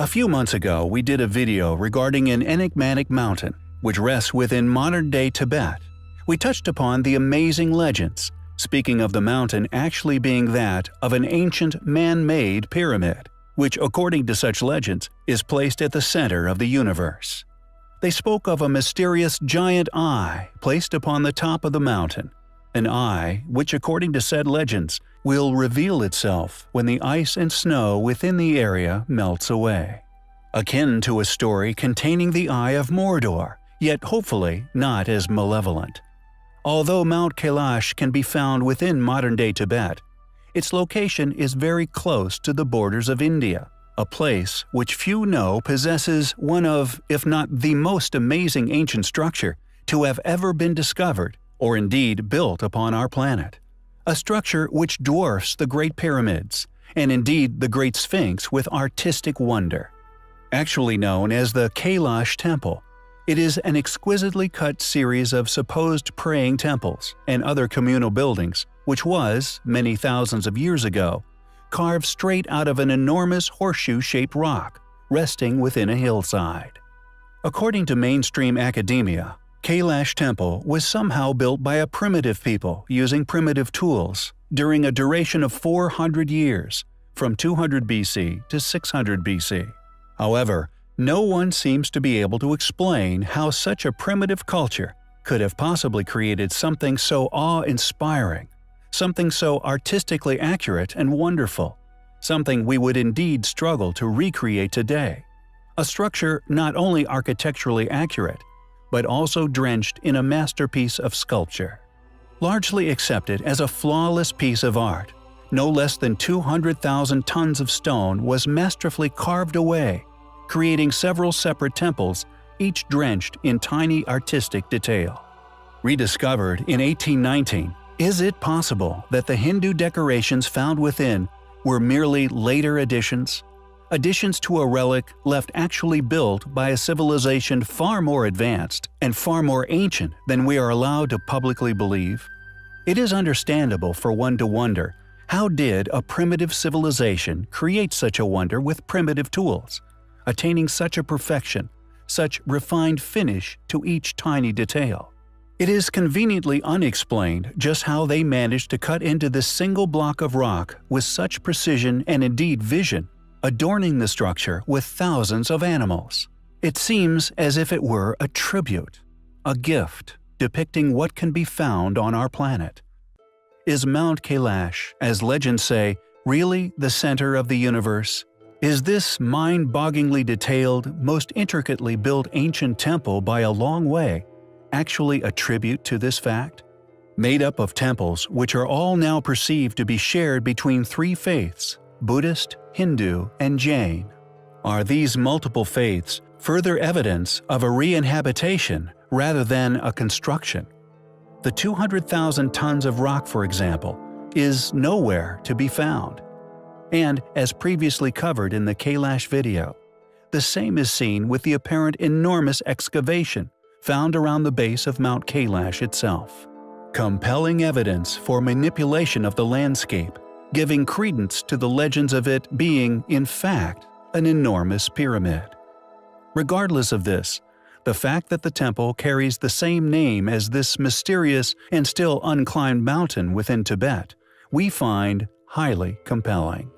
A few months ago, we did a video regarding an enigmatic mountain, which rests within modern-day Tibet. We touched upon the amazing legends, speaking of the mountain actually being that of an ancient man-made pyramid, which according to such legends is placed at the center of the universe. They spoke of a mysterious giant eye placed upon the top of the mountain, an eye which according to said legends will reveal itself when the ice and snow within the area melts away. Akin to a story containing the Eye of Mordor, yet hopefully not as malevolent. Although Mount Khailash can be found within modern-day Tibet, its location is very close to the borders of India, a place which few know possesses one of, if not the most amazing ancient structure to have ever been discovered or indeed built upon our planet. A structure which dwarfs the Great Pyramids, and indeed the Great Sphinx with artistic wonder. Actually known as the Khailash Temple, it is an exquisitely cut series of supposed praying temples and other communal buildings which was, many thousands of years ago, carved straight out of an enormous horseshoe-shaped rock resting within a hillside. According to mainstream academia, Khailash Temple was somehow built by a primitive people using primitive tools during a duration of 400 years, from 200 BC to 600 BC. However, no one seems to be able to explain how such a primitive culture could have possibly created something so awe-inspiring, something so artistically accurate and wonderful, something we would indeed struggle to recreate today. A structure not only architecturally accurate, but also drenched in a masterpiece of sculpture. Largely accepted as a flawless piece of art, no less than 200,000 tons of stone was masterfully carved away, creating several separate temples, each drenched in tiny artistic detail. Rediscovered in 1819, is it possible that the Hindu decorations found within were merely later additions? Additions to a relic left actually built by a civilization far more advanced and far more ancient than we are allowed to publicly believe? It is understandable for one to wonder, how did a primitive civilization create such a wonder with primitive tools, attaining such a perfection, such refined finish to each tiny detail? It is conveniently unexplained just how they managed to cut into this single block of rock with such precision and indeed vision, adorning the structure with thousands of animals. It seems as if it were a tribute, a gift, depicting what can be found on our planet. Is Mount Khailash, as legends say, really the center of the universe? Is this mind-bogglingly detailed, most intricately built ancient temple by a long way actually a tribute to this fact? Made up of temples which are all now perceived to be shared between three faiths, Buddhist, Hindu, and Jain. Are these multiple faiths further evidence of a re-inhabitation rather than a construction? The 200,000 tons of rock, for example, is nowhere to be found. And, as previously covered in the Khailash video, the same is seen with the apparent enormous excavation found around the base of Mount Khailash itself. Compelling evidence for manipulation of the landscape, giving credence to the legends of it being, in fact, an enormous pyramid. Regardless of this, the fact that the temple carries the same name as this mysterious and still unclimbed mountain within Tibet, we find highly compelling.